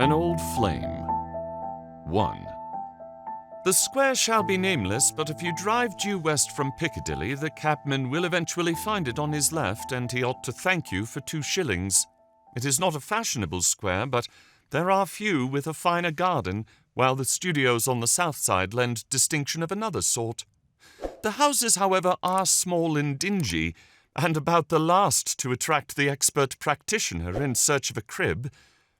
An Old Flame. 1. The square shall be nameless, but if you drive due west from Piccadilly, the cabman will eventually find it on his left, and he ought to thank you for 2 shillings. It is not a fashionable square, but there are few with a finer garden, while the studios on the south side lend distinction of another sort. The houses, however, are small and dingy, and about the last to attract the expert practitioner in search of a crib.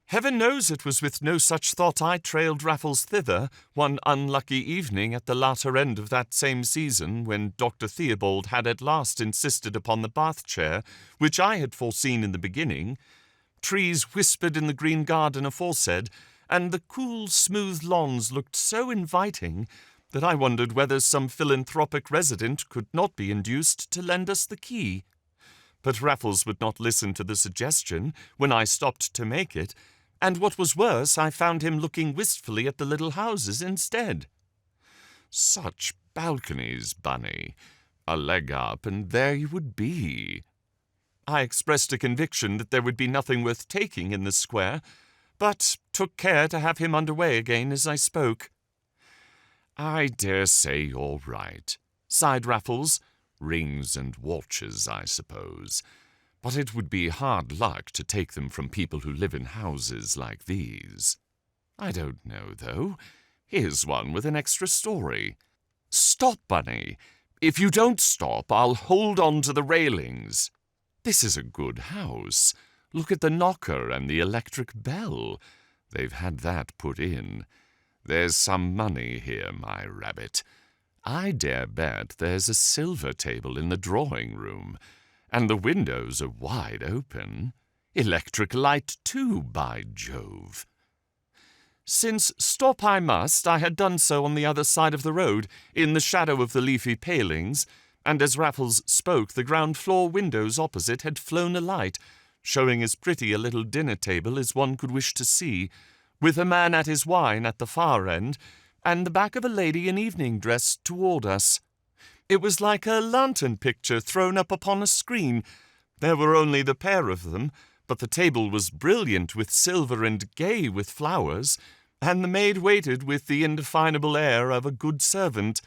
Heaven knows it was with no such thought I trailed Raffles thither one unlucky evening at the latter end of that same season, when Dr. Theobald had at last insisted upon the bath chair, which I had foreseen in the beginning. Trees whispered in the green garden aforesaid, and the cool, smooth lawns looked so inviting that I wondered whether some philanthropic resident could not be induced to lend us the key. But Raffles would not listen to the suggestion when I stopped to make it, and what was worse, I found him looking wistfully at the little houses instead. Such balconies, Bunny. A leg up, and there you would be. I expressed a conviction that there would be nothing worth taking in the square, but took care to have him under way again as I spoke. I dare say you're right, sighed Raffles. Rings and watches, I suppose. But it would be hard luck to take them from people who live in houses like these. I don't know, though. Here's one with an extra story. Stop, Bunny. If you don't stop, I'll hold on to the railings. This is a good house. Look at the knocker and the electric bell. They've had that put in. There's some money here, my rabbit. I dare bet there's a silver table in the drawing-room, and the windows are wide open. Electric light, too, by Jove. Since stop I must, I had done so on the other side of the road, in the shadow of the leafy palings, and as Raffles spoke, the ground-floor windows opposite had flown alight, showing as pretty a little dinner-table as one could wish to see, with a man at his wine at the far end, and the back of a lady in evening dress toward us. It was like a lantern picture thrown up upon a screen. There were only the pair of them, but the table was brilliant with silver and gay with flowers, and the maid waited with the indefinable air of a good servant.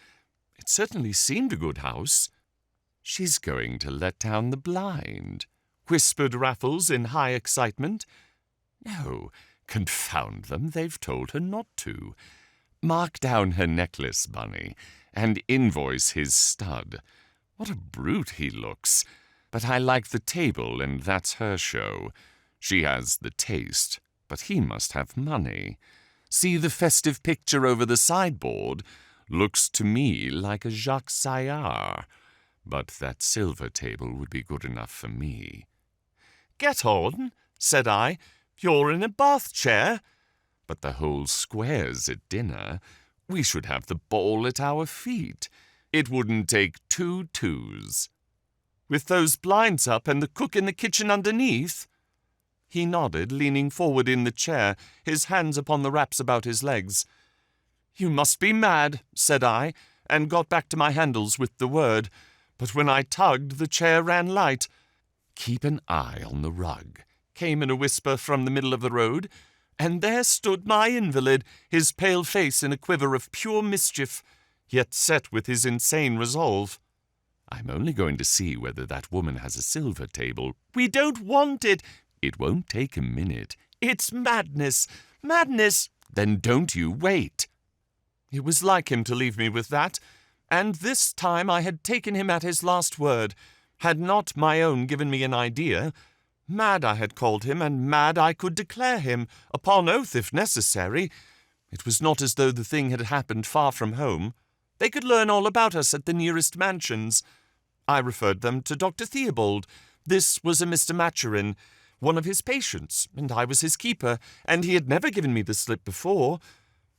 It certainly seemed a good house. She's going to let down the blind, whispered Raffles in high excitement. No, confound them, they've told her not to. Mark down her necklace, Bunny, and invoice his stud. What a brute he looks! But I like the table, and that's her show. She has the taste, but he must have money. See the festive picture over the sideboard? Looks to me like a Jacques Saillard. But that silver table would be good enough for me. Get on, said I. You're in a bath chair. But the whole square's at dinner. We should have the ball at our feet. It wouldn't take 2 twos. With those blinds up and the cook in the kitchen underneath? He nodded, leaning forward in the chair, his hands upon the wraps about his legs. You must be mad, said I, and got back to my handles with the word. But when I tugged, the chair ran light. Keep an eye on the rug, came in a whisper from the middle of the road, and there stood my invalid, his pale face in a quiver of pure mischief, yet set with his insane resolve. I'm only going to see whether that woman has a silver table. We don't want it. It won't take a minute. It's madness. Madness. Then don't you wait. It was like him to leave me with that, and this time I had taken him at his last word. Had not my own given me an idea, mad I had called him, and mad I could declare him, upon oath if necessary. It was not as though the thing had happened far from home. They could learn all about us at the nearest mansions. I referred them to Dr. Theobald. This was a Mr. Maturin, one of his patients, and I was his keeper, and he had never given me the slip before.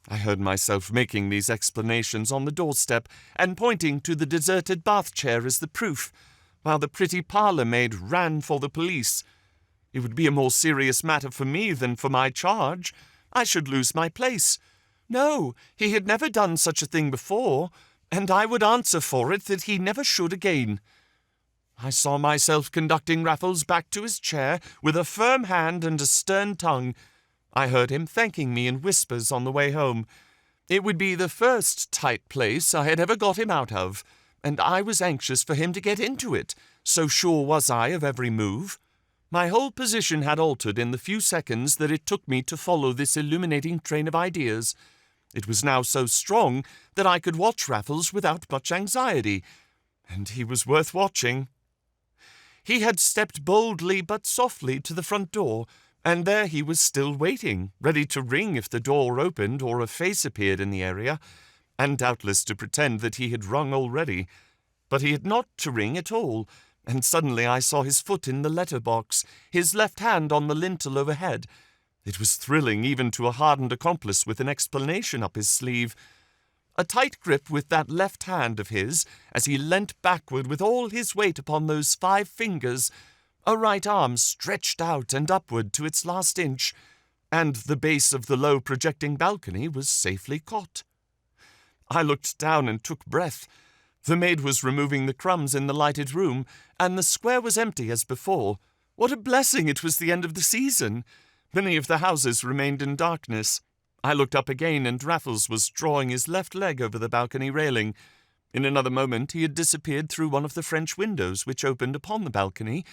I heard myself making these explanations on the doorstep, and pointing to the deserted bath chair as the proof, while the pretty parlour-maid ran for the police. It would be a more serious matter for me than for my charge. I should lose my place. No, he had never done such a thing before, and I would answer for it that he never should again. I saw myself conducting Raffles back to his chair with a firm hand and a stern tongue. I heard him thanking me in whispers on the way home. It would be the first tight place I had ever got him out of, and I was anxious for him to get into it, so sure was I of every move. My whole position had altered in the few seconds that it took me to follow this illuminating train of ideas. It was now so strong that I could watch Raffles without much anxiety, and he was worth watching. He had stepped boldly but softly to the front door, and there he was still waiting, ready to ring if the door opened or a face appeared in the area, and doubtless to pretend that he had rung already. But he had not to ring at all, and suddenly I saw his foot in the letter-box, his left hand on the lintel overhead. It was thrilling even to a hardened accomplice with an explanation up his sleeve. A tight grip with that left hand of his, as he leant backward with all his weight upon those 5 fingers, a right arm stretched out and upward to its last inch, and the base of the low projecting balcony was safely caught. I looked down and took breath. The maid was removing the crumbs in the lighted room, and the square was empty as before. What a blessing it was the end of the season! Many of the houses remained in darkness. I looked up again, and Raffles was drawing his left leg over the balcony railing. In another moment he had disappeared through one of the French windows which opened upon the balcony,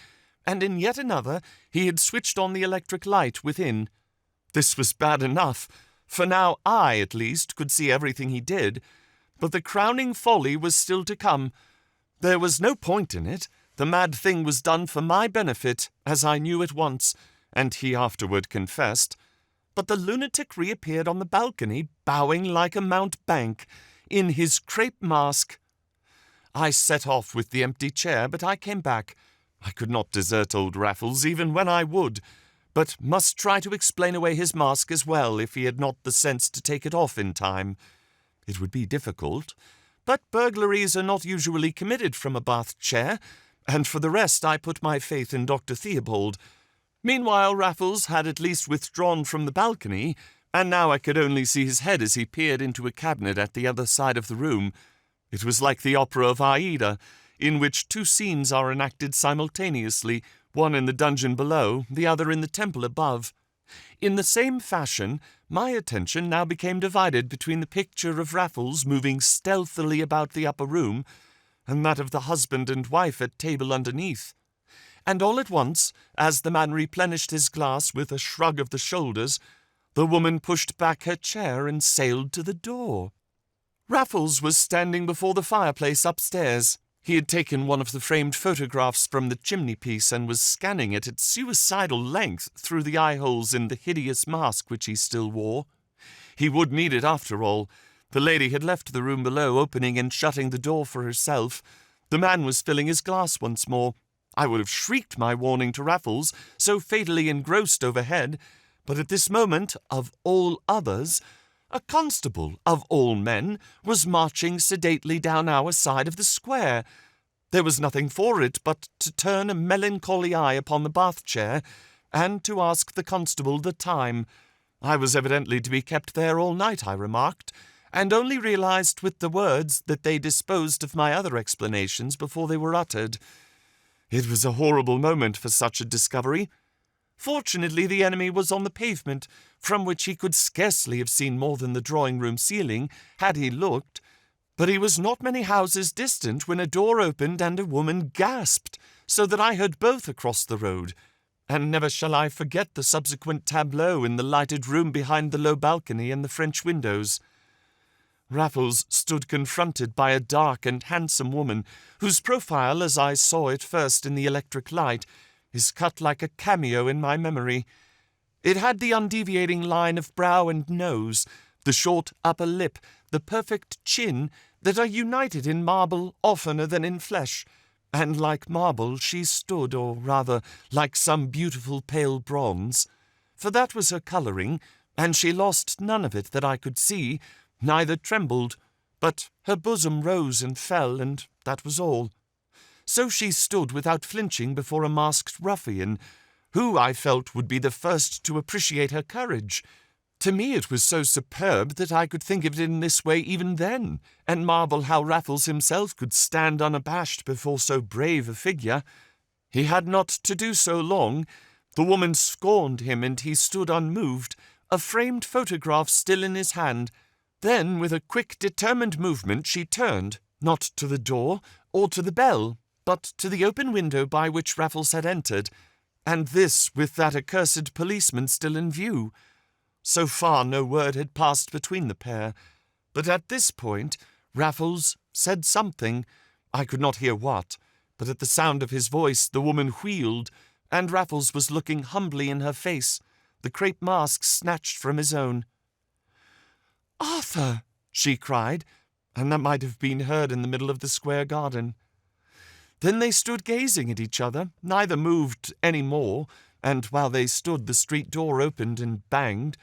and in yet another he had switched on the electric light within. This was bad enough, for now I, at least, could see everything he did, but the crowning folly was still to come. There was no point in it. The mad thing was done for my benefit, as I knew at once, and he afterward confessed. But the lunatic reappeared on the balcony, bowing like a mountebank, in his crape mask. I set off with the empty chair, but I came back. I could not desert old Raffles even when I would, but must try to explain away his mask as well if he had not the sense to take it off in time. It would be difficult, but burglaries are not usually committed from a bath chair, and for the rest I put my faith in Dr. Theobald. Meanwhile Raffles had at least withdrawn from the balcony, and now I could only see his head as he peered into a cabinet at the other side of the room. It was like the opera of Aida, in which 2 scenes are enacted simultaneously, one in the dungeon below, the other in the temple above. In the same fashion, my attention now became divided between the picture of Raffles moving stealthily about the upper room, and that of the husband and wife at table underneath. And all at once, as the man replenished his glass with a shrug of the shoulders, the woman pushed back her chair and sailed to the door. Raffles was standing before the fireplace upstairs. He had taken one of the framed photographs from the chimney-piece and was scanning it at suicidal length through the eye-holes in the hideous mask which he still wore. He would need it after all. The lady had left the room below, opening and shutting the door for herself. The man was filling his glass once more. I would have shrieked my warning to Raffles, so fatally engrossed overhead, but at this moment, of all others, a constable, of all men, was marching sedately down our side of the square. There was nothing for it but to turn a melancholy eye upon the bath-chair, and to ask the constable the time. I was evidently to be kept there all night, I remarked, and only realized with the words that they disposed of my other explanations before they were uttered. It was a horrible moment for such a discovery. Fortunately, the enemy was on the pavement, from which he could scarcely have seen more than the drawing-room ceiling, had he looked, but he was not many houses distant when a door opened and a woman gasped, so that I heard both across the road, and never shall I forget the subsequent tableau in the lighted room behind the low balcony and the French windows. Raffles stood confronted by a dark and handsome woman, whose profile, as I saw it first in the electric light, is cut like a cameo in my memory. It had the undeviating line of brow and nose, the short upper lip, the perfect chin, that are united in marble oftener than in flesh, and like marble she stood, or rather like some beautiful pale bronze, for that was her colouring, and she lost none of it that I could see, neither trembled, but her bosom rose and fell, and that was all. So she stood without flinching before a masked ruffian, who, I felt, would be the first to appreciate her courage. To me it was so superb that I could think of it in this way even then, and marvel how Raffles himself could stand unabashed before so brave a figure. He had not to do so long. The woman scorned him, and he stood unmoved, a framed photograph still in his hand. Then, with a quick, determined movement, she turned, not to the door or to the bell, but to the open window by which Raffles had entered, and this with that accursed policeman still in view. So far no word had passed between the pair, but at this point Raffles said something. I could not hear what, but at the sound of his voice the woman wheeled, and Raffles was looking humbly in her face, the crape mask snatched from his own. "Arthur!" she cried, and that might have been heard in the middle of the square garden. Then they stood gazing at each other. Neither moved any more, and while they stood the street door opened and banged.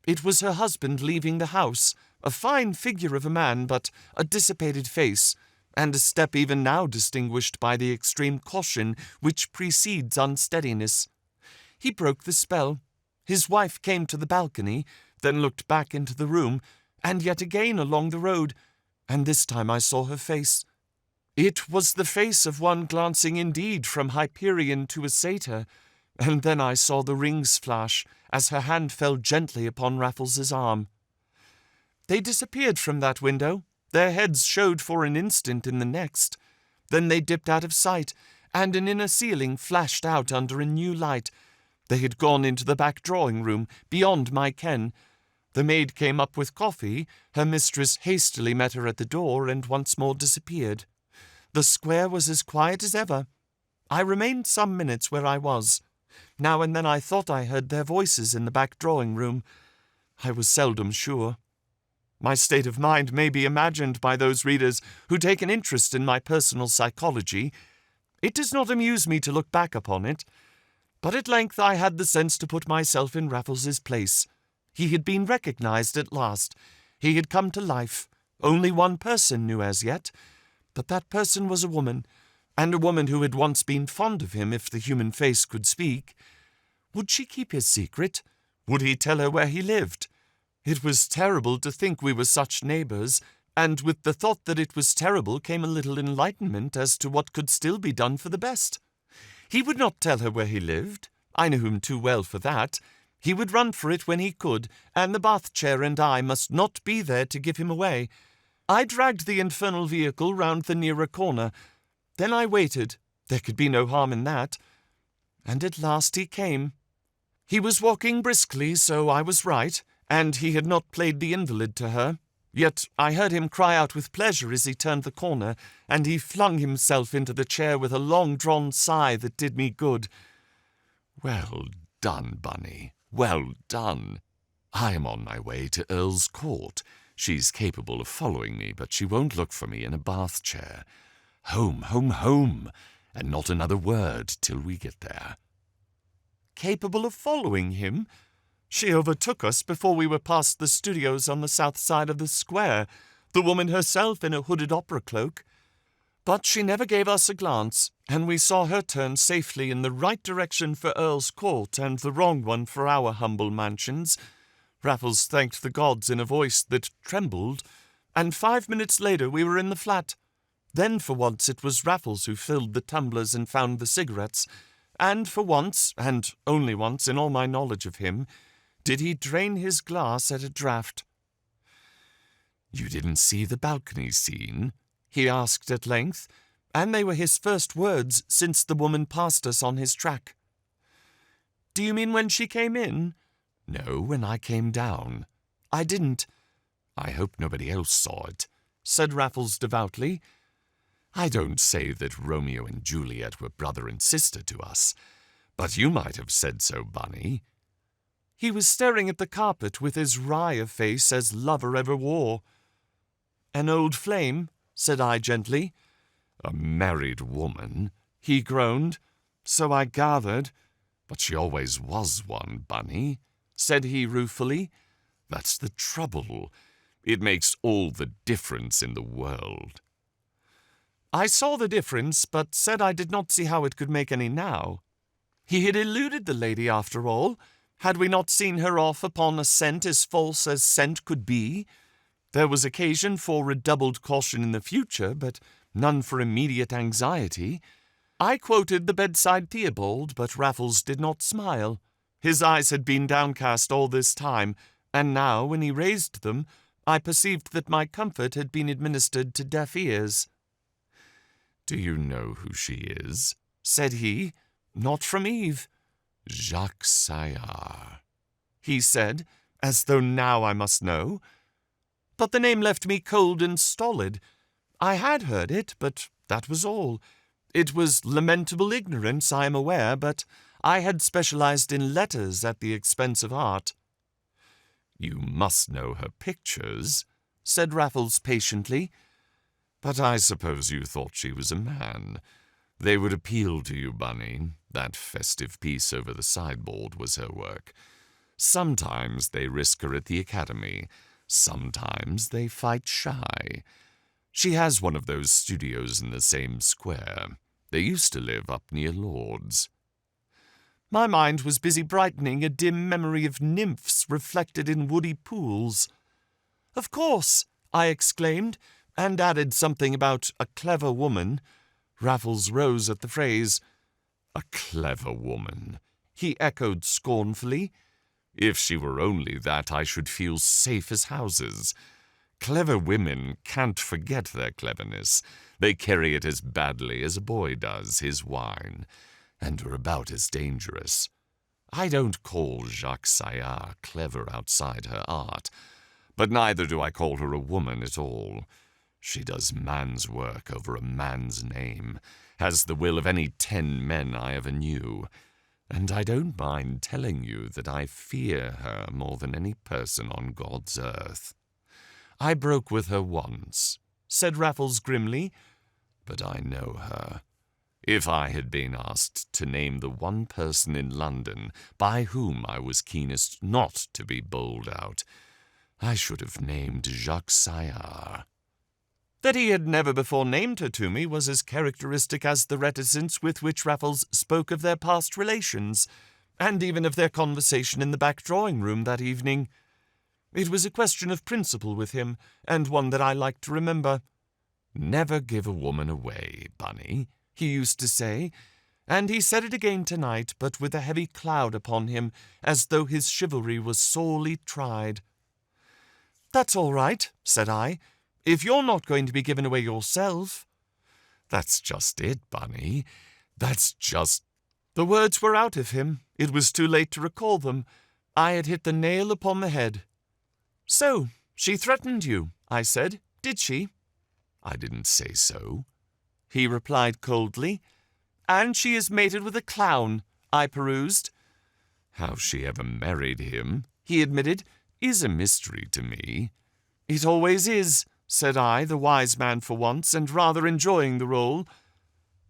It was her husband leaving the house, a fine figure of a man, but a dissipated face, and a step even now distinguished by the extreme caution which precedes unsteadiness. He broke the spell. His wife came to the balcony, then looked back into the room, and yet again along the road, and this time I saw her face. It was the face of one glancing indeed from Hyperion to a satyr, and then I saw the rings flash as her hand fell gently upon Raffles's arm. They disappeared from that window. Their heads showed for an instant in the next. Then they dipped out of sight, and an inner ceiling flashed out under a new light. They had gone into the back drawing-room, beyond my ken. The maid came up with coffee. Her mistress hastily met her at the door and once more disappeared. The square was as quiet as ever. I remained some minutes where I was. Now and then I thought I heard their voices in the back drawing-room. I was seldom sure. My state of mind may be imagined by those readers who take an interest in my personal psychology. It does not amuse me to look back upon it. But at length I had the sense to put myself in Raffles's place. He had been recognized at last. He had come to life. Only one person knew as yet, but that person was a woman, and a woman who had once been fond of him if the human face could speak. Would she keep his secret? Would he tell her where he lived? It was terrible to think we were such neighbors, and with the thought that it was terrible came a little enlightenment as to what could still be done for the best. He would not tell her where he lived. I knew him too well for that. He would run for it when he could, and the bath chair and I must not be there to give him away. I dragged the infernal vehicle round the nearer corner. Then I waited. There could be no harm in that. And at last he came. He was walking briskly, so I was right, and he had not played the invalid to her. Yet I heard him cry out with pleasure as he turned the corner, and he flung himself into the chair with a long-drawn sigh that did me good. "Well done, Bunny, well done. I am on my way to Earl's Court. She's capable of following me, but she won't look for me in a bath chair. Home, home, home, and not another word till we get there." Capable of following him? She overtook us before we were past the studios on the south side of the square, the woman herself in a hooded opera cloak. But she never gave us a glance, and we saw her turn safely in the right direction for Earl's Court and the wrong one for our humble mansions. Raffles thanked the gods in a voice that trembled, and 5 minutes later we were in the flat. Then for once it was Raffles who filled the tumblers and found the cigarettes, and for once, and only once in all my knowledge of him, did he drain his glass at a draught. "You didn't see the balcony scene?" he asked at length, and they were his first words since the woman passed us on his track. "Do you mean when she came in?" "No, when I came down." "I didn't." "I hope nobody else saw it," said Raffles devoutly. "I don't say that Romeo and Juliet were brother and sister to us, but you might have said so, Bunny." He was staring at the carpet with as wry a face as lover ever wore. "An old flame?" said I gently. "A married woman," he groaned. "So I gathered." "But she always was one, Bunny," said he ruefully. "That's the trouble. It makes all the difference in the world." I saw the difference, but said I did not see how it could make any now. He had eluded the lady after all. Had we not seen her off upon a scent as false as scent could be? There was occasion for redoubled caution in the future, but none for immediate anxiety. I quoted the bedside Theobald, but Raffles did not smile. His eyes had been downcast all this time, and now, when he raised them, I perceived that my comfort had been administered to deaf ears. "Do you know who she is?" said he. "Not from Eve." "Jacques Saillard," he said, as though now I must know. But the name left me cold and stolid. I had heard it, but that was all. It was lamentable ignorance, I am aware, but I had specialized in letters at the expense of art. "You must know her pictures," said Raffles patiently. "But I suppose you thought she was a man. They would appeal to you, Bunny. That festive piece over the sideboard was her work. Sometimes they risk her at the academy. Sometimes they fight shy. She has one of those studios in the same square. They used to live up near Lord's." My mind was busy brightening a dim memory of nymphs reflected in woody pools. "Of course," I exclaimed, and added something about a clever woman. Raffles rose at the phrase. "A clever woman," he echoed scornfully. "If she were only that, I should feel safe as houses. Clever women can't forget their cleverness. They carry it as badly as a boy does his wine, and are about as dangerous. I don't call Jacques Saillard clever outside her art, but neither do I call her a woman at all. She does man's work over a man's name, has the will of any 10 men I ever knew, and I don't mind telling you that I fear her more than any person on God's earth. I broke with her once," said Raffles grimly, "but I know her. If I had been asked to name the one person in London by whom I was keenest not to be bowled out, I should have named Jacques Saillard." That he had never before named her to me was as characteristic as the reticence with which Raffles spoke of their past relations, and even of their conversation in the back drawing-room that evening. It was a question of principle with him, and one that I liked to remember. "Never give a woman away, Bunny," he used to say, and he said it again tonight, but with a heavy cloud upon him, as though his chivalry was sorely tried. "That's all right," said I, "if you're not going to be given away yourself." "That's just it, Bunny. That's just—" The words were out of him. It was too late to recall them. I had hit the nail upon the head. "So, she threatened you," I said. "Did she?" "I didn't say so," he replied coldly. "And she is mated with a clown," I perused. "How she ever married him," he admitted, "is a mystery to me." "It always is," said I, the wise man for once, and rather enjoying the role.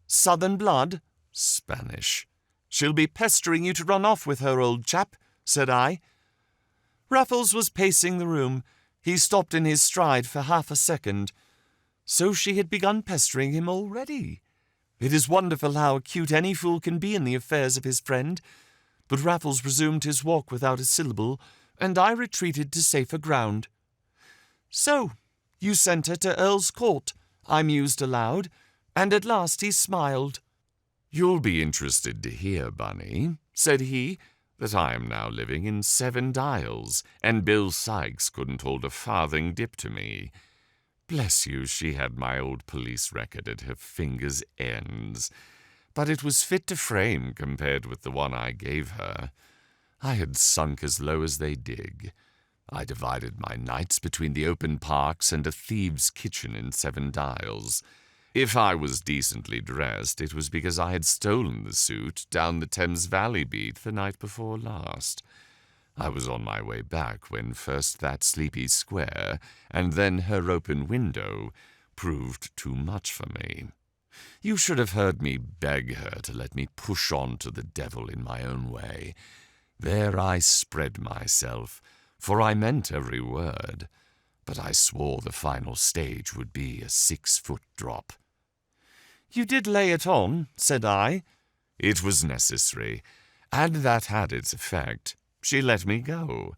"Southern blood?" "Spanish." "She'll be pestering you to run off with her, old chap," said I. Raffles was pacing the room. He stopped in his stride for half a second. So she had begun pestering him already. It is wonderful how acute any fool can be in the affairs of his friend. But Raffles resumed his walk without a syllable, and I retreated to safer ground. "So, you sent her to Earl's Court," I mused aloud, and at last he smiled. "You'll be interested to hear, Bunny," said he, "that I am now living in 7 Dials, and Bill Sykes couldn't hold a farthing dip to me. Bless you, she had my old police record at her fingers' ends, but it was fit to frame compared with the one I gave her. I had sunk as low as they dig. I divided my nights between the open parks and a thieves' kitchen in 7 Dials. If I was decently dressed, it was because I had stolen the suit down the Thames Valley beat the night before last. I was on my way back when first that sleepy square, and then her open window, proved too much for me. You should have heard me beg her to let me push on to the devil in my own way. There I spread myself, for I meant every word, but I swore the final stage would be a 6-foot drop." "You did lay it on," said I. "It was necessary, and that had its effect. She let me go,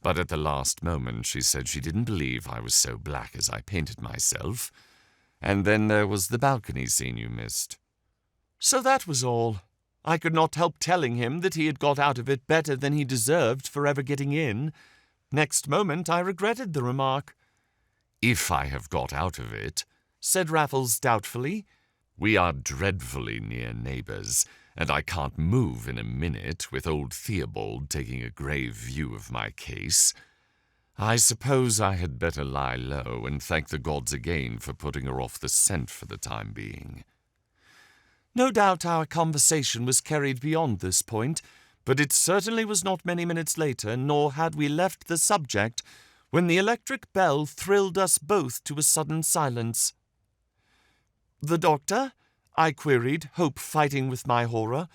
but at the last moment she said she didn't believe I was so black as I painted myself. And then there was the balcony scene you missed." "So that was all." I could not help telling him that he had got out of it better than he deserved for ever getting in. Next moment I regretted the remark. "If I have got out of it," said Raffles doubtfully. "We are dreadfully near neighbours, and I can't move in a minute with old Theobald taking a grave view of my case. I suppose I had better lie low and thank the gods again for putting her off the scent for the time being." No doubt our conversation was carried beyond this point, but it certainly was not many minutes later, nor had we left the subject, when the electric bell thrilled us both to a sudden silence. "The doctor?" I queried, hope fighting with my horror.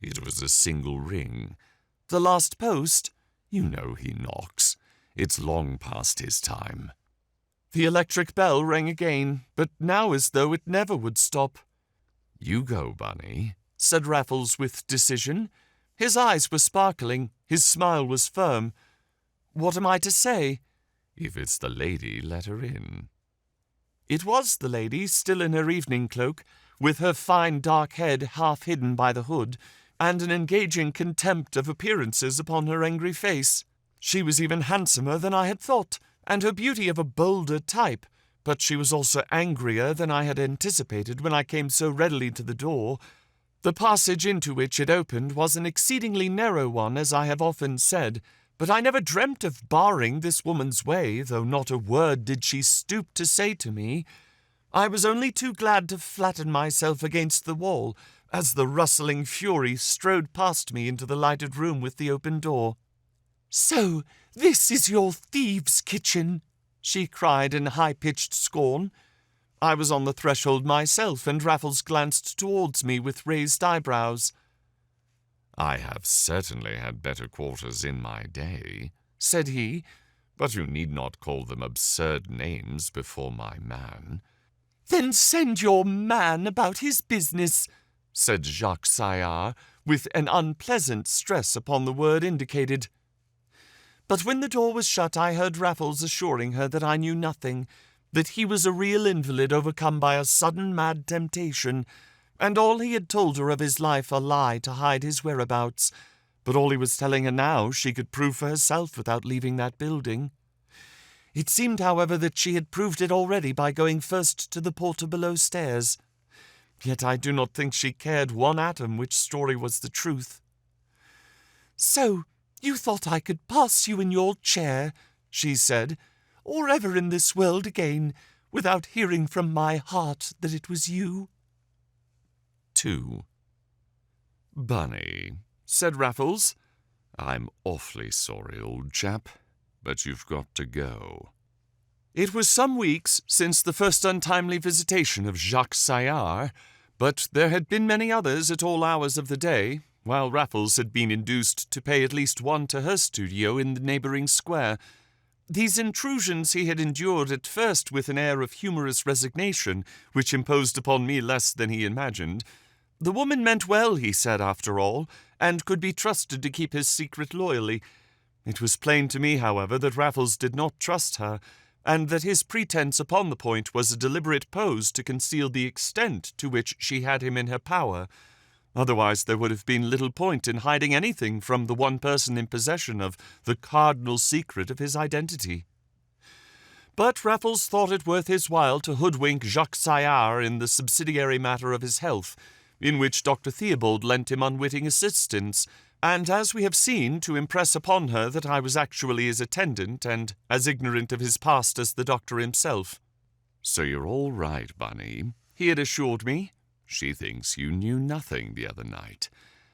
It was a single ring. "The last post?" You know he knocks. It's long past his time." The electric bell rang again, but now as though it never would stop. "You go, Bunny," said Raffles with decision. His eyes were sparkling, his smile was firm. "What am I to say?" "If it's the lady, let her in." It was the lady, still in her evening cloak, with her fine dark head half hidden by the hood, and an engaging contempt of appearances upon her angry face. She was even handsomer than I had thought, and her beauty of a bolder type, but she was also angrier than I had anticipated when I came so readily to the door. The passage into which it opened was an exceedingly narrow one, as I have often said, but I never dreamt of barring this woman's way, though not a word did she stoop to say to me. I was only too glad to flatten myself against the wall, as the rustling fury strode past me into the lighted room with the open door. "So this is your thieves' kitchen," she cried in high-pitched scorn. I was on the threshold myself, and Raffles glanced towards me with raised eyebrows. "I have certainly had better quarters in my day," said he, "but you need not call them absurd names before my man." "Then send your man about his business," said Jacques Saillard, with an unpleasant stress upon the word indicated. But when the door was shut, I heard Raffles assuring her that I knew nothing, that he was a real invalid overcome by a sudden mad temptation, and all he had told her of his life a lie to hide his whereabouts, but all he was telling her now she could prove for herself without leaving that building. It seemed, however, that she had proved it already by going first to the porter below stairs. Yet I do not think she cared one atom which story was the truth. "So you thought I could pass you in your chair," she said, "or ever in this world again, without hearing from my heart that it was you?" 2. "Bunny," said Raffles, "I'm awfully sorry, old chap, but you've got to go." It was some weeks since the first untimely visitation of Jacques Saillard, but there had been many others at all hours of the day, while Raffles had been induced to pay at least one to her studio in the neighbouring square. These intrusions he had endured at first with an air of humorous resignation, which imposed upon me less than he imagined. The woman meant well, he said, after all, and could be trusted to keep his secret loyally. It was plain to me, however, that Raffles did not trust her, and that his pretense upon the point was a deliberate pose to conceal the extent to which she had him in her power. Otherwise there would have been little point in hiding anything from the one person in possession of the cardinal secret of his identity. But Raffles thought it worth his while to hoodwink Jacques Saillard in the subsidiary matter of his health, in which Dr. Theobald lent him unwitting assistance, and, as we have seen, to impress upon her that I was actually his attendant and as ignorant of his past as the doctor himself. "So you're all right, Bunny," he had assured me. "She thinks you knew nothing the other night.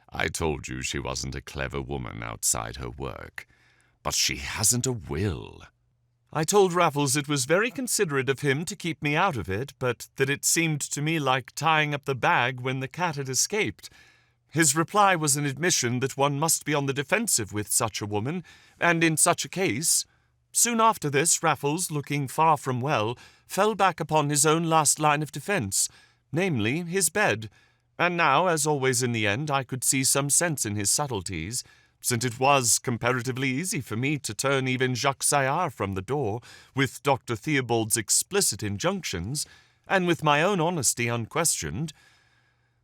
I told you she wasn't a clever woman outside her work. But she hasn't a will." I told Raffles it was very considerate of him to keep me out of it, but that it seemed to me like tying up the bag when the cat had escaped. His reply was an admission that one must be on the defensive with such a woman, and in such a case. Soon after this, Raffles, looking far from well, fell back upon his own last line of defence, namely his bed, and now, as always in the end, I could see some sense in his subtleties, since it was comparatively easy for me to turn even Jacques Saillard from the door, with Dr. Theobald's explicit injunctions, and with my own honesty unquestioned.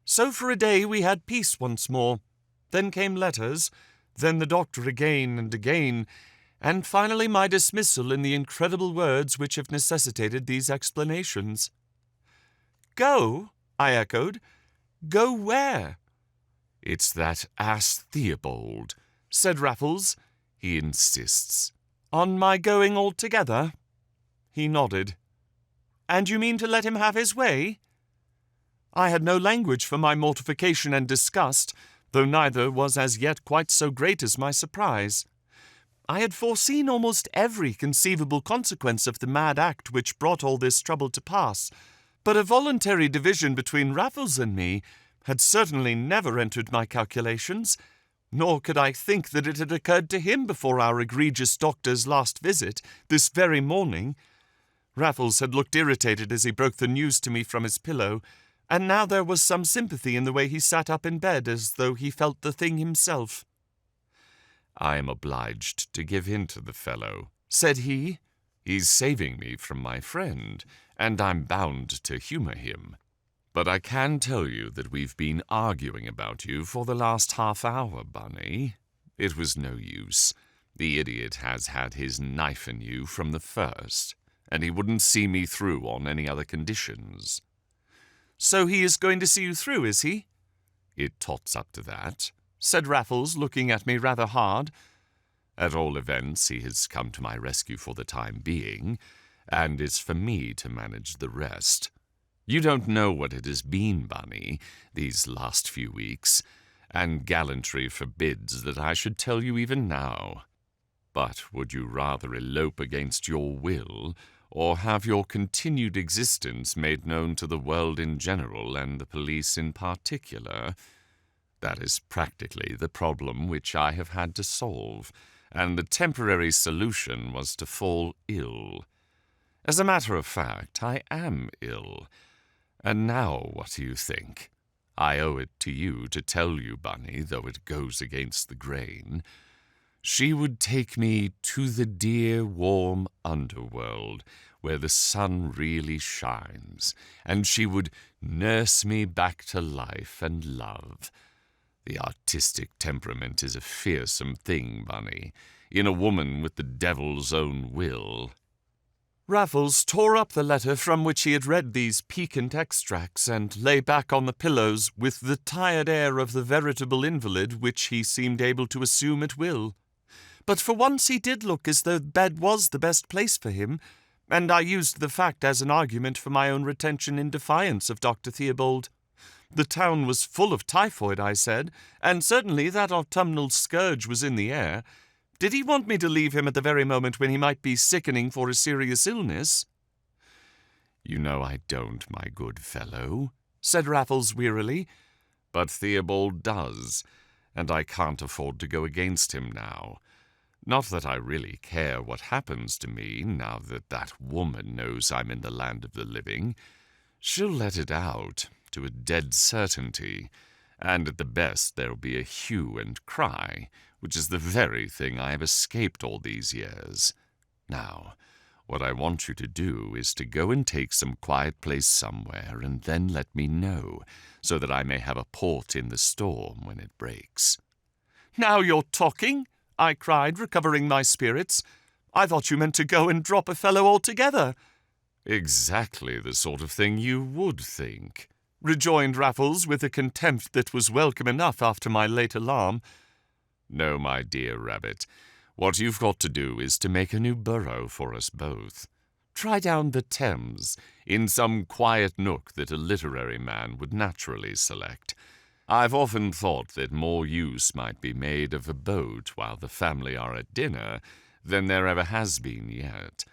So for a day we had peace once more. Then came letters, then the doctor again and again, and finally my dismissal in the incredible words which have necessitated these explanations. "Go?" I echoed. "Go where?" "It's that ass Theobald," said Raffles. "He insists." "On my going altogether?" He nodded. "And you mean to let him have his way?" I had no language for my mortification and disgust, though neither was as yet quite so great as my surprise. I had foreseen almost every conceivable consequence of the mad act which brought all this trouble to pass, but a voluntary division between Raffles and me had certainly never entered my calculations, nor could I think that it had occurred to him before our egregious doctor's last visit, this very morning. Raffles had looked irritated as he broke the news to me from his pillow, and now there was some sympathy in the way he sat up in bed as though he felt the thing himself. "I am obliged to give in to the fellow," said he. "He's saving me from my friend, and I'm bound to humour him. But I can tell you that we've been arguing about you for the last half-hour, Bunny. It was no use. The idiot has had his knife in you from the first, and he wouldn't see me through on any other conditions." "So he is going to see you through, is he?" "It tots up to that," said Raffles, looking at me rather hard. "At all events, he has come to my rescue for the time being, and it's for me to manage the rest. You don't know what it has been, Bunny, these last few weeks, and gallantry forbids that I should tell you even now. But would you rather elope against your will, or have your continued existence made known to the world in general and the police in particular? That is practically the problem which I have had to solve, and the temporary solution was to fall ill. As a matter of fact, I am ill. And now what do you think? I owe it to you to tell you, Bunny, though it goes against the grain. She would take me to the dear, warm underworld, where the sun really shines, and she would nurse me back to life and love. The artistic temperament is a fearsome thing, Bunny, in a woman with the devil's own will." Raffles tore up the letter from which he had read these piquant extracts and lay back on the pillows with the tired air of the veritable invalid which he seemed able to assume at will. But for once he did look as though bed was the best place for him, and I used the fact as an argument for my own retention in defiance of Dr. Theobald. The town was full of typhoid, I said, and certainly that autumnal scourge was in the air. Did he want me to leave him at the very moment when he might be sickening for a serious illness? "You know I don't, my good fellow," said Raffles wearily, "but Theobald does, and I can't afford to go against him now. Not that I really care what happens to me now that that woman knows I'm in the land of the living. She'll let it out, to a dead certainty, and at the best there'll be a hue and cry, which is the very thing I have escaped all these years. Now, what I want you to do is to go and take some quiet place somewhere and then let me know, so that I may have a port in the storm when it breaks." "Now you're talking," I cried, recovering my spirits. "I thought you meant to go and drop a fellow altogether." "Exactly the sort of thing you would think," rejoined Raffles with a contempt that was welcome enough after my late alarm. "No, my dear rabbit, what you've got to do is to make a new burrow for us both. Try down the Thames, in some quiet nook that a literary man would naturally select. I've often thought that more use might be made of a boat while the family are at dinner than there ever has been yet.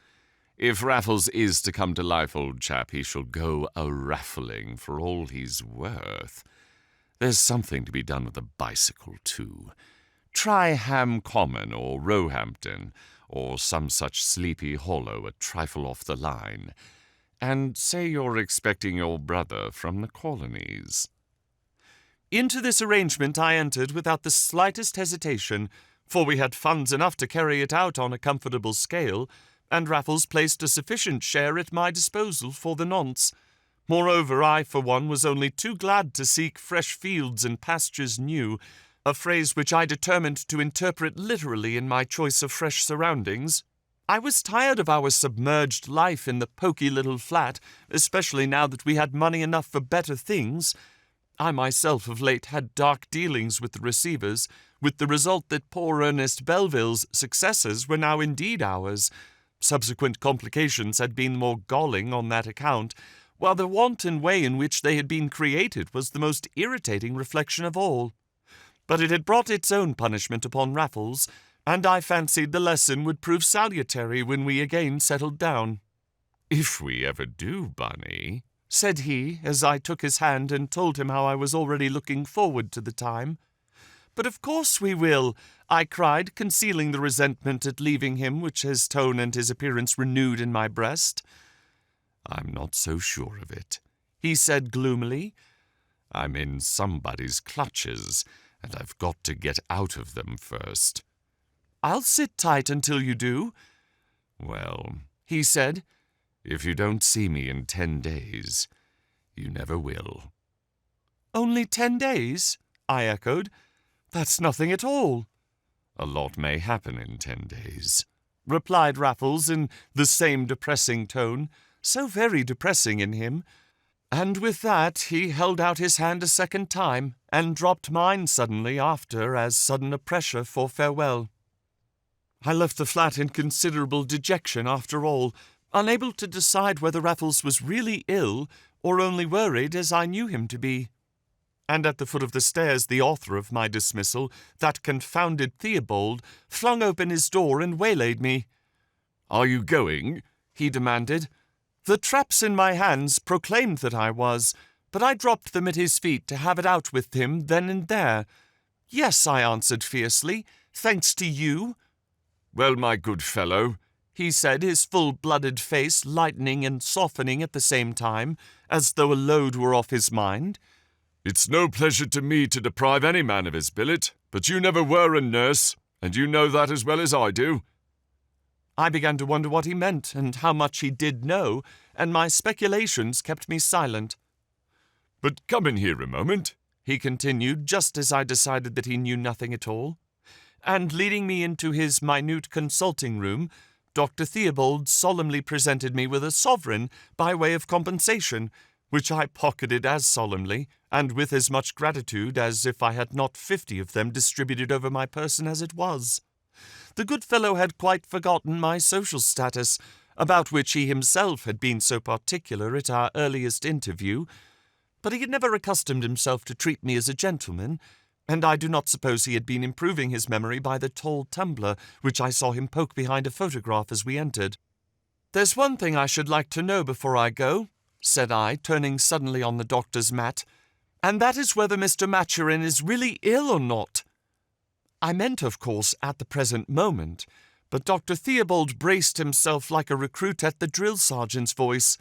If Raffles is to come to life, old chap, he shall go a-raffling for all he's worth. There's something to be done with a bicycle, too. Try Ham Common or Roehampton, or some such sleepy hollow a trifle off the line. And say you're expecting your brother from the colonies." Into this arrangement I entered without the slightest hesitation, for we had funds enough to carry it out on a comfortable scale, and Raffles placed a sufficient share at my disposal for the nonce. Moreover, I, for one, was only too glad to seek fresh fields and pastures new, a phrase which I determined to interpret literally in my choice of fresh surroundings. I was tired of our submerged life in the poky little flat, especially now that we had money enough for better things. I myself of late had dark dealings with the receivers, with the result that poor Ernest Belville's successors were now indeed ours. Subsequent complications had been more galling on that account, while the wanton way in which they had been created was the most irritating reflection of all. But it had brought its own punishment upon Raffles, and I fancied the lesson would prove salutary when we again settled down. "If we ever do, Bunny," said he, as I took his hand and told him how I was already looking forward to the time. "But of course we will," I cried, concealing the resentment at leaving him which his tone and his appearance renewed in my breast. "I'm not so sure of it," he said gloomily. "I'm in somebody's clutches, and I've got to get out of them first." "I'll sit tight until you do." "Well," he said, "if you don't see me in 10 days, you never will." "Only 10 days?" I echoed. "That's nothing at all." "A lot may happen in 10 days," replied Raffles in the same depressing tone, so very depressing in him. And with that he held out his hand a second time, and dropped mine suddenly after as sudden a pressure for farewell. I left the flat in considerable dejection after all, unable to decide whether Raffles was really ill or only worried as I knew him to be. And at the foot of the stairs the author of my dismissal, that confounded Theobald, flung open his door and waylaid me. "Are you going?" he demanded. The traps in my hands proclaimed that I was, but I dropped them at his feet to have it out with him then and there. "Yes," I answered fiercely, "thanks to you." "Well, my good fellow," he said, his full-blooded face lightening and softening at the same time, as though a load were off his mind, "it's no pleasure to me to deprive any man of his billet, but you never were a nurse, and you know that as well as I do." I began to wonder what he meant, and how much he did know, and my speculations kept me silent. "But come in here a moment," he continued, just as I decided that he knew nothing at all. And leading me into his minute consulting room, Dr. Theobald solemnly presented me with a sovereign by way of compensation, which I pocketed as solemnly, and with as much gratitude as if I had not 50 of them distributed over my person as it was. The good fellow had quite forgotten my social status, about which he himself had been so particular at our earliest interview, but he had never accustomed himself to treat me as a gentleman, and I do not suppose he had been improving his memory by the tall tumbler which I saw him poke behind a photograph as we entered. "There's one thing I should like to know before I go," said I, turning suddenly on the doctor's mat, "and that is whether Mr. Maturin is really ill or not." I meant, of course, at the present moment, but Dr. Theobald braced himself like a recruit at the drill sergeant's voice.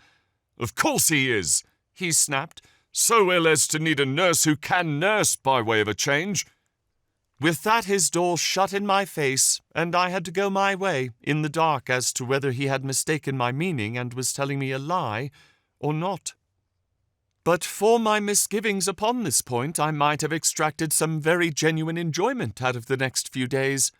"Of course he is," he snapped. "So ill as to need a nurse who can nurse by way of a change." With that his door shut in my face, and I had to go my way, in the dark as to whether he had mistaken my meaning and was telling me a lie, or not. But for my misgivings upon this point, I might have extracted some very genuine enjoyment out of the next few days.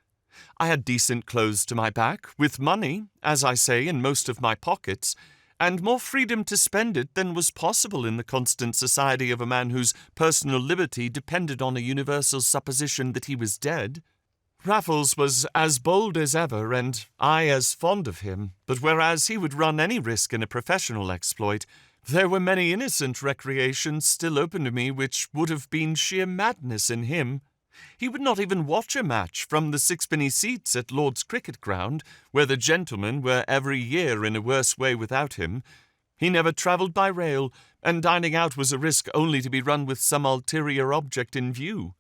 I had decent clothes to my back, with money, as I say, in most of my pockets, and more freedom to spend it than was possible in the constant society of a man whose personal liberty depended on a universal supposition that he was dead. Raffles was as bold as ever, and I as fond of him, but whereas he would run any risk in a professional exploit, there were many innocent recreations still open to me which would have been sheer madness in him. He would not even watch a match from the sixpenny seats at Lord's Cricket Ground, where the gentlemen were every year in a worse way without him. He never travelled by rail, and dining out was a risk only to be run with some ulterior object in view.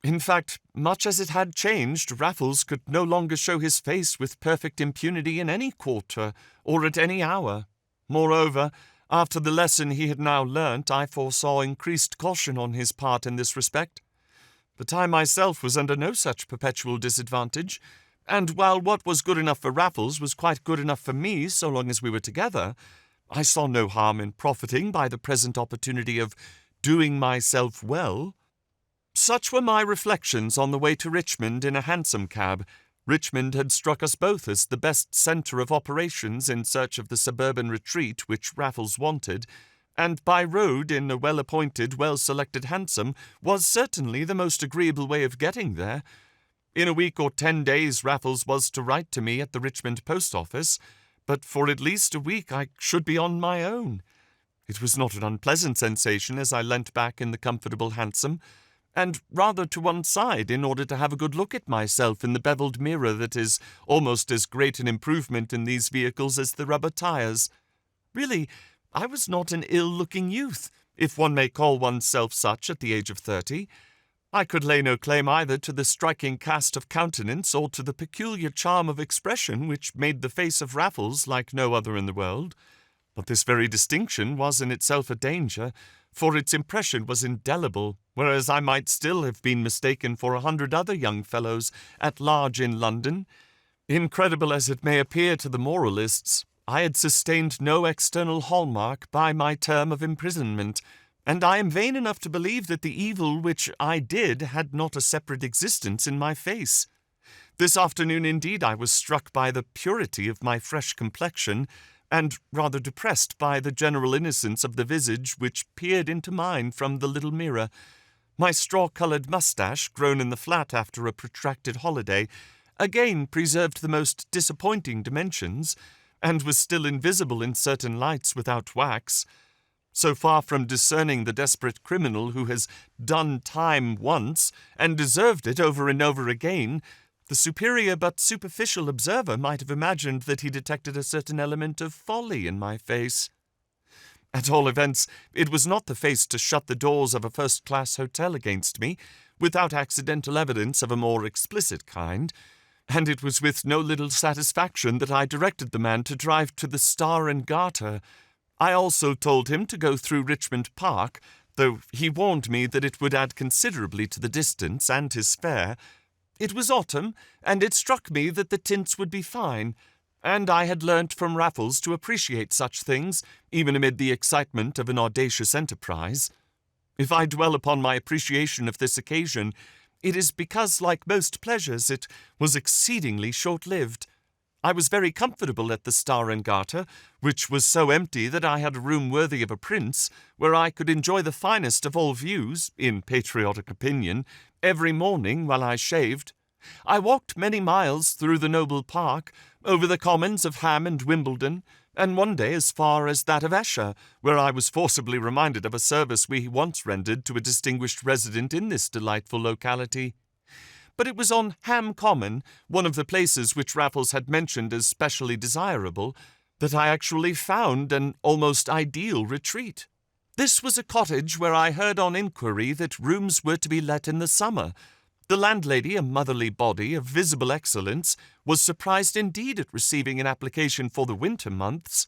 In fact, much as it had changed, Raffles could no longer show his face with perfect impunity in any quarter, or at any hour. Moreover, after the lesson he had now learnt, I foresaw increased caution on his part in this respect. But I myself was under no such perpetual disadvantage, and while what was good enough for Raffles was quite good enough for me so long as we were together, I saw no harm in profiting by the present opportunity of doing myself well. Such were my reflections on the way to Richmond in a hansom cab. Richmond had struck us both as the best centre of operations in search of the suburban retreat which Raffles wanted, and by road in a well-appointed, well-selected hansom was certainly the most agreeable way of getting there. In a week or 10 days Raffles was to write to me at the Richmond post office, but for at least a week I should be on my own. It was not an unpleasant sensation as I leant back in the comfortable hansom, and rather to one side in order to have a good look at myself in the bevelled mirror that is almost as great an improvement in these vehicles as the rubber tyres. Really, I was not an ill-looking youth, if one may call oneself such at the age of 30. I could lay no claim either to the striking cast of countenance or to the peculiar charm of expression which made the face of Raffles like no other in the world. But this very distinction was in itself a danger, for its impression was indelible, whereas I might still have been mistaken for 100 other young fellows at large in London. Incredible as it may appear to the moralists, I had sustained no external hallmark by my term of imprisonment, and I am vain enough to believe that the evil which I did had not a separate existence in my face. This afternoon, indeed, I was struck by the purity of my fresh complexion, and rather depressed by the general innocence of the visage which peered into mine from the little mirror. My straw-coloured moustache, grown in the flat after a protracted holiday, again preserved the most disappointing dimensions, and was still invisible in certain lights without wax. So far from discerning the desperate criminal who has done time once, and deserved it over and over again, the superior but superficial observer might have imagined that he detected a certain element of folly in my face. At all events, it was not the face to shut the doors of a first-class hotel against me, without accidental evidence of a more explicit kind, and it was with no little satisfaction that I directed the man to drive to the Star and Garter. I also told him to go through Richmond Park, though he warned me that it would add considerably to the distance and his fare. It was autumn, and it struck me that the tints would be fine, and I had learnt from Raffles to appreciate such things, even amid the excitement of an audacious enterprise. If I dwell upon my appreciation of this occasion, it is because, like most pleasures, it was exceedingly short-lived. I was very comfortable at the Star and Garter, which was so empty that I had a room worthy of a prince, where I could enjoy the finest of all views, in patriotic opinion, every morning while I shaved. I walked many miles through the noble park, over the commons of Ham and Wimbledon, and one day as far as that of Esher, where I was forcibly reminded of a service we once rendered to a distinguished resident in this delightful locality. But it was on Ham Common, one of the places which Raffles had mentioned as specially desirable, that I actually found an almost ideal retreat. This was a cottage where I heard on inquiry that rooms were to be let in the summer. The landlady, a motherly body of visible excellence, was surprised indeed at receiving an application for the winter months.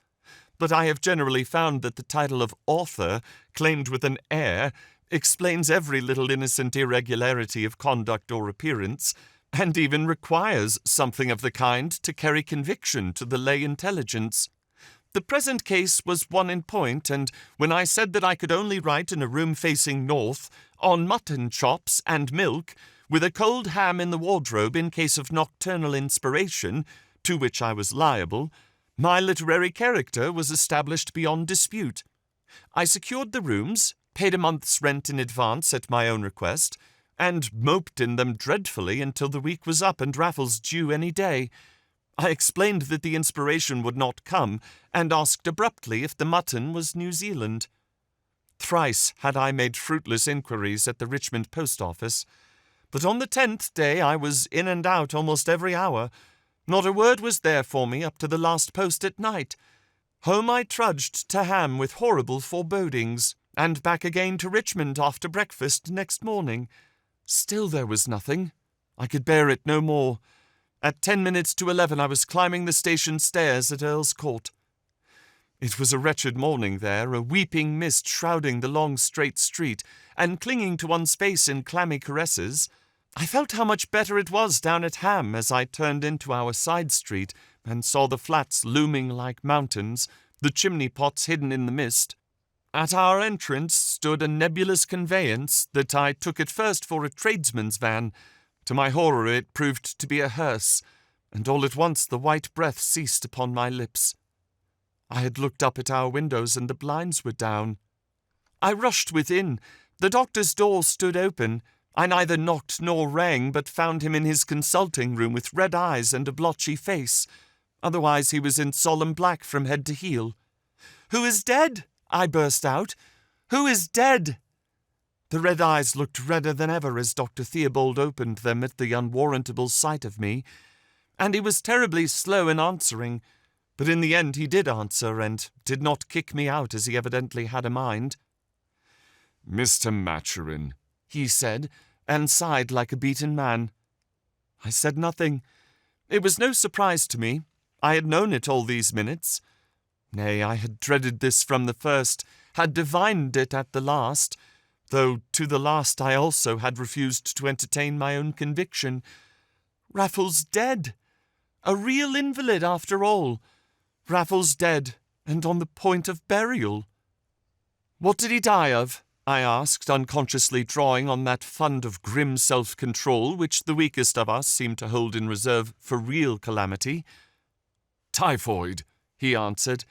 But I have generally found that the title of author, claimed with an air, explains every little innocent irregularity of conduct or appearance, and even requires something of the kind to carry conviction to the lay intelligence. The present case was one in point, and when I said that I could only write in a room facing north, on mutton chops and milk, with a cold ham in the wardrobe in case of nocturnal inspiration, to which I was liable, my literary character was established beyond dispute. I secured the rooms, paid a month's rent in advance at my own request, and moped in them dreadfully until the week was up and Raffles due any day. I explained that the inspiration would not come, and asked abruptly if the mutton was New Zealand. Thrice had I made fruitless inquiries at the Richmond post office, but on the 10th day I was in and out almost every hour. Not a word was there for me up to the last post at night. Home I trudged to Ham with horrible forebodings, and back again to Richmond after breakfast next morning. Still there was nothing. I could bear it no more. At 10 minutes to 11 I was climbing the station stairs at Earl's Court. It was a wretched morning there, a weeping mist shrouding the long straight street, and clinging to one's face in clammy caresses. I felt how much better it was down at Ham as I turned into our side street and saw the flats looming like mountains, the chimney pots hidden in the mist. At our entrance stood a nebulous conveyance that I took at first for a tradesman's van. To my horror it proved to be a hearse, and all at once the white breath ceased upon my lips. I had looked up at our windows and the blinds were down. I rushed within. The doctor's door stood open. I neither knocked nor rang, but found him in his consulting room with red eyes and a blotchy face. Otherwise he was in solemn black from head to heel. "Who is dead?" I burst out. "Who is dead?" The red eyes looked redder than ever as Dr. Theobald opened them at the unwarrantable sight of me, and he was terribly slow in answering, but in the end he did answer, and did not kick me out as he evidently had a mind. "Mr. Maturin," he said, and sighed like a beaten man. I said nothing. It was no surprise to me. I had known it all these minutes. Nay, I had dreaded this from the first, had divined it at the last, though to the last I also had refused to entertain my own conviction. Raffles dead! A real invalid after all! Raffles dead, and on the point of burial. "What did he die of?" I asked, unconsciously drawing on that fund of grim self-control which the weakest of us seem to hold in reserve for real calamity. "Typhoid," he answered.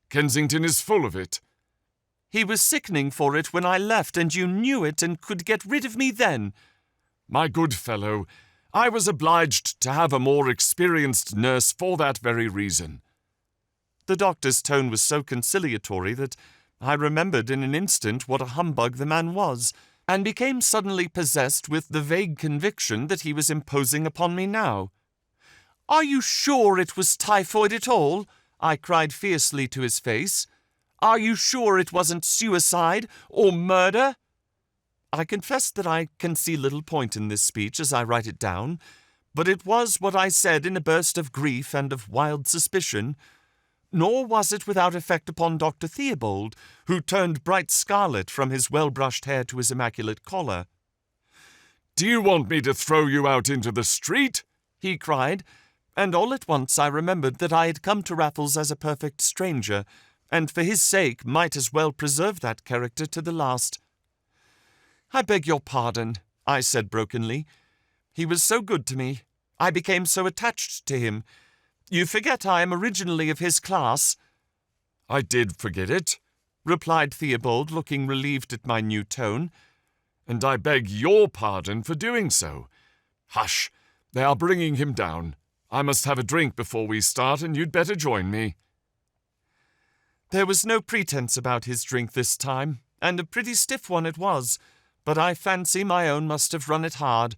"Kensington is full of it." "He was sickening for it when I left, and you knew it and could get rid of me then." "My good fellow, I was obliged to have a more experienced nurse for that very reason." The doctor's tone was so conciliatory that I remembered in an instant what a humbug the man was, and became suddenly possessed with the vague conviction that he was imposing upon me now. "Are you sure it was typhoid at all?" I cried fiercely to his face. "Are you sure it wasn't suicide or murder?" I confess that I can see little point in this speech as I write it down, but it was what I said in a burst of grief and of wild suspicion. Nor was it without effect upon Dr. Theobald, who turned bright scarlet from his well-brushed hair to his immaculate collar. "Do you want me to throw you out into the street?" he cried, and all at once I remembered that I had come to Raffles as a perfect stranger, and for his sake might as well preserve that character to the last. "I beg your pardon," I said brokenly. "He was so good to me. I became so attached to him. You forget I am originally of his class." "I did forget it," replied Theobald, looking relieved at my new tone. "And I beg your pardon for doing so. Hush, they are bringing him down. I must have a drink before we start, and you'd better join me." There was no pretense about his drink this time, and a pretty stiff one it was, but I fancy my own must have run it hard.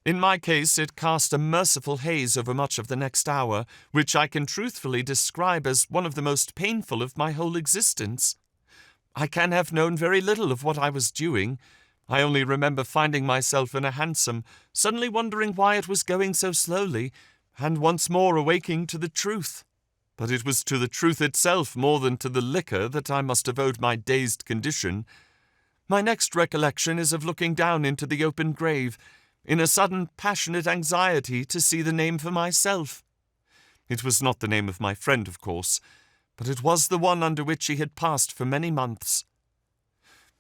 In my case it cast a merciful haze over much of the next hour, which I can truthfully describe as one of the most painful of my whole existence. I can have known very little of what I was doing. I only remember finding myself in a hansom, suddenly wondering why it was going so slowly, and once more awaking to the truth. But it was to the truth itself more than to the liquor that I must have owed my dazed condition. My next recollection is of looking down into the open grave, in a sudden passionate anxiety to see the name for myself. It was not the name of my friend, of course, but it was the one under which he had passed for many months.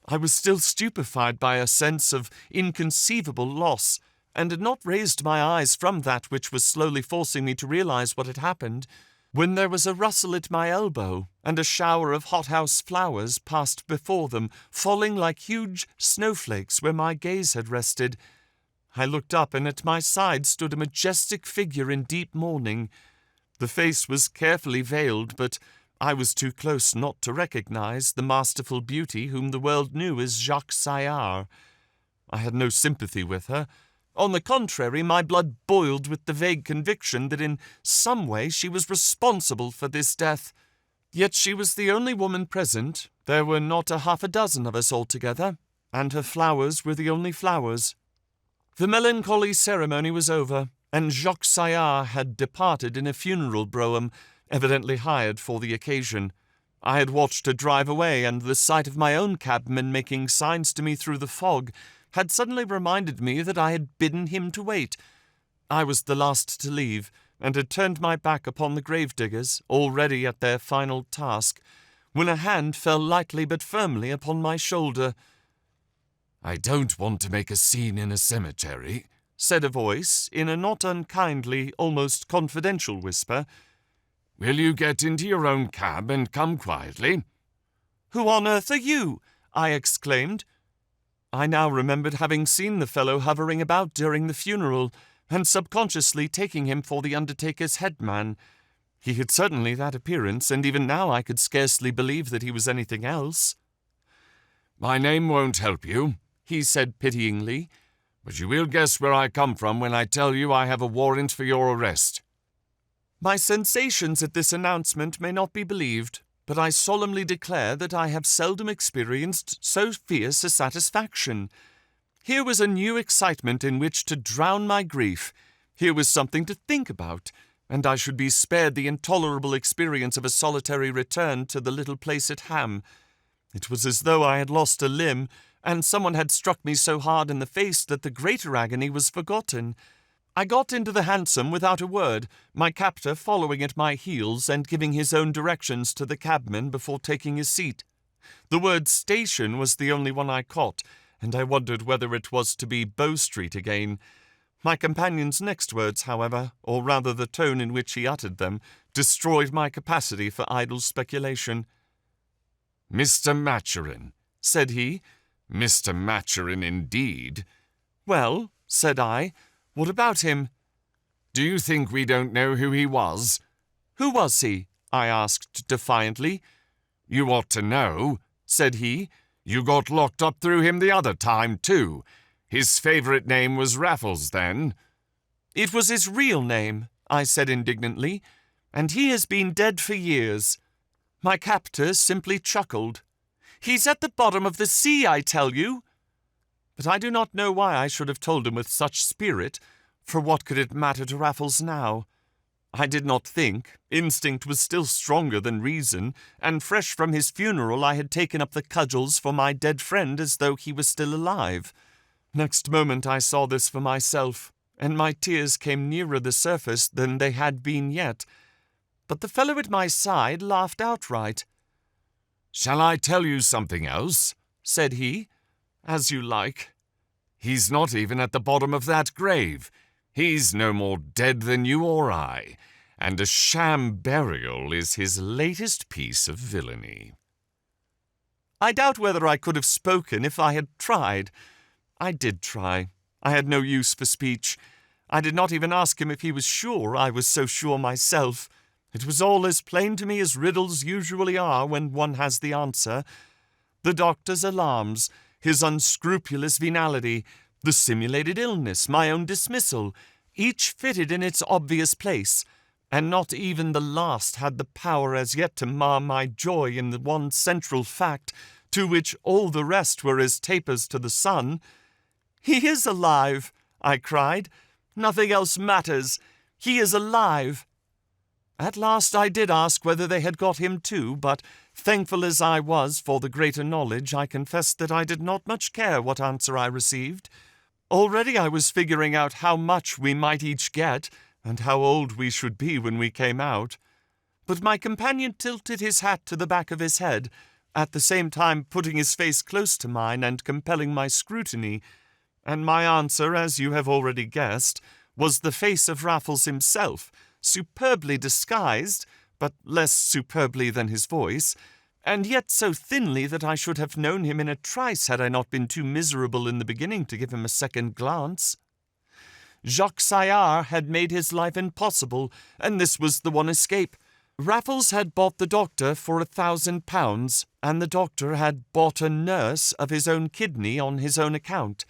I was still stupefied by a sense of inconceivable loss, and had not raised my eyes from that which was slowly forcing me to realize what had happened, when there was a rustle at my elbow, and a shower of hothouse flowers passed before them, falling like huge snowflakes where my gaze had rested. I looked up, and at my side stood a majestic figure in deep mourning. The face was carefully veiled, but I was too close not to recognize the masterful beauty whom the world knew as Jacques Saillard. I had no sympathy with her. On the contrary, my blood boiled with the vague conviction that in some way she was responsible for this death. Yet she was the only woman present. There were not half a dozen of us altogether, and her flowers were the only flowers. The melancholy ceremony was over, and Jacques Saillard had departed in a funeral brougham, evidently hired for the occasion. I had watched her drive away, and the sight of my own cabman making signs to me through the fog had suddenly reminded me that I had bidden him to wait. I was the last to leave, and had turned my back upon the gravediggers, already at their final task, when a hand fell lightly but firmly upon my shoulder. "I don't want to make a scene in a cemetery," said a voice, in a not unkindly, almost confidential whisper. "Will you get into your own cab and come quietly?" "Who on earth are you?" I exclaimed. I now remembered having seen the fellow hovering about during the funeral, and subconsciously taking him for the undertaker's headman. He had certainly that appearance, and even now I could scarcely believe that he was anything else. "My name won't help you," he said pityingly, "but you will guess where I come from when I tell you I have a warrant for your arrest." My sensations at this announcement may not be believed, but I solemnly declare that I have seldom experienced so fierce a satisfaction. Here was a new excitement in which to drown my grief. Here was something to think about, and I should be spared the intolerable experience of a solitary return to the little place at Ham. It was as though I had lost a limb, and someone had struck me so hard in the face that the greater agony was forgotten. I got into the hansom without a word, my captor following at my heels and giving his own directions to the cabman before taking his seat. The word station was the only one I caught, and I wondered whether it was to be Bow Street again. My companion's next words, however, or rather the tone in which he uttered them, destroyed my capacity for idle speculation. "Mr. Maturin," said he. "Mr. Maturin, indeed." "Well," said I, "what about him?" "Do you think we don't know who he was?" "Who was he?" I asked defiantly. "You ought to know," said he. "You got locked up through him the other time, too. His favourite name was Raffles, then?" "It was his real name," I said indignantly, "and he has been dead for years." My captor simply chuckled. "He's at the bottom of the sea, I tell you!" But I do not know why I should have told him with such spirit, for what could it matter to Raffles now? I did not think. Instinct was still stronger than reason, and fresh from his funeral I had taken up the cudgels for my dead friend as though he was still alive. Next moment I saw this for myself, and my tears came nearer the surface than they had been yet. But the fellow at my side laughed outright. "Shall I tell you something else?" said he. "As you like." "He's not even at the bottom of that grave. He's no more dead than you or I, and a sham burial is his latest piece of villainy." I doubt whether I could have spoken if I had tried. I did try. I had no use for speech. I did not even ask him if he was sure I was so sure myself. It was all as plain to me as riddles usually are when one has the answer. The doctor's alarms, his unscrupulous venality, the simulated illness, my own dismissal, each fitted in its obvious place, and not even the last had the power as yet to mar my joy in the one central fact, to which all the rest were as tapers to the sun. "He is alive!" I cried. "Nothing else matters. He is alive!" At last I did ask whether they had got him too, but, thankful as I was for the greater knowledge, I confessed that I did not much care what answer I received. Already I was figuring out how much we might each get, and how old we should be when we came out. But my companion tilted his hat to the back of his head, at the same time putting his face close to mine and compelling my scrutiny, and my answer, as you have already guessed, was the face of Raffles himself, superbly disguised, but less superbly than his voice, and yet so thinly that I should have known him in a trice had I not been too miserable in the beginning to give him a second glance. Jacques Saillard had made his life impossible, and this was the one escape. Raffles had bought the doctor for £1,000, and the doctor had bought a nurse of his own kidney on his own account.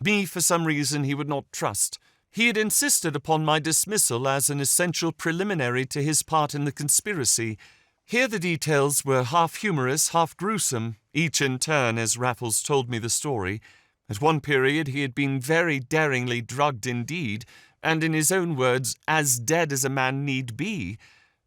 Me, for some reason, he would not trust. He had insisted upon my dismissal as an essential preliminary to his part in the conspiracy. Here the details were half humorous, half gruesome, each in turn as Raffles told me the story. At one period he had been very daringly drugged indeed, and in his own words, as dead as a man need be.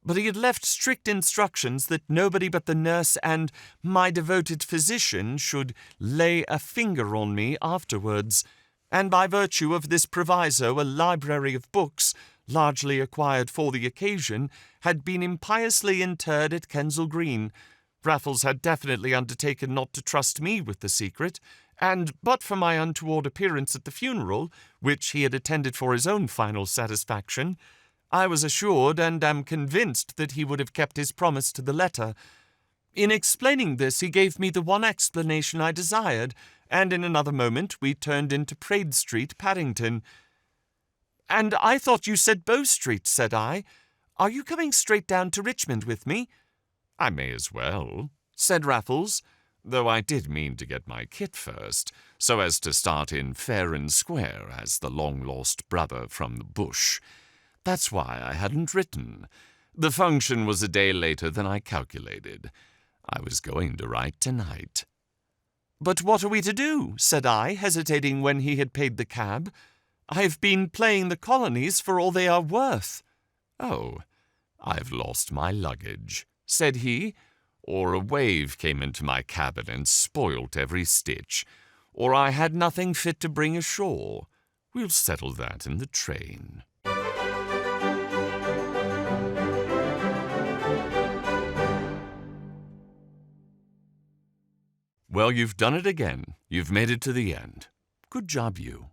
But he had left strict instructions that nobody but the nurse and my devoted physician should lay a finger on me afterwards. And by virtue of this proviso, a library of books, largely acquired for the occasion, had been impiously interred at Kensal Green. Raffles had definitely undertaken not to trust me with the secret, and but for my untoward appearance at the funeral, which he had attended for his own final satisfaction, I was assured and am convinced that he would have kept his promise to the letter. In explaining this, he gave me the one explanation I desired, and in another moment we turned into Praed Street, Paddington. "And I thought you said Bow Street," said I. "Are you coming straight down to Richmond with me?" "I may as well," said Raffles, though I did mean to get my kit first, so as to start in fair and square as the long-lost brother from the bush. That's why I hadn't written. The function was a day later than I calculated. I was going to write tonight. "But what are we to do?" said I, hesitating when he had paid the cab. "I've been playing the colonies for all they are worth." "Oh, I've lost my luggage," said he, "or a wave came into my cabin and spoilt every stitch, or I had nothing fit to bring ashore. We'll settle that in the train." Well, you've done it again. You've made it to the end. Good job, you.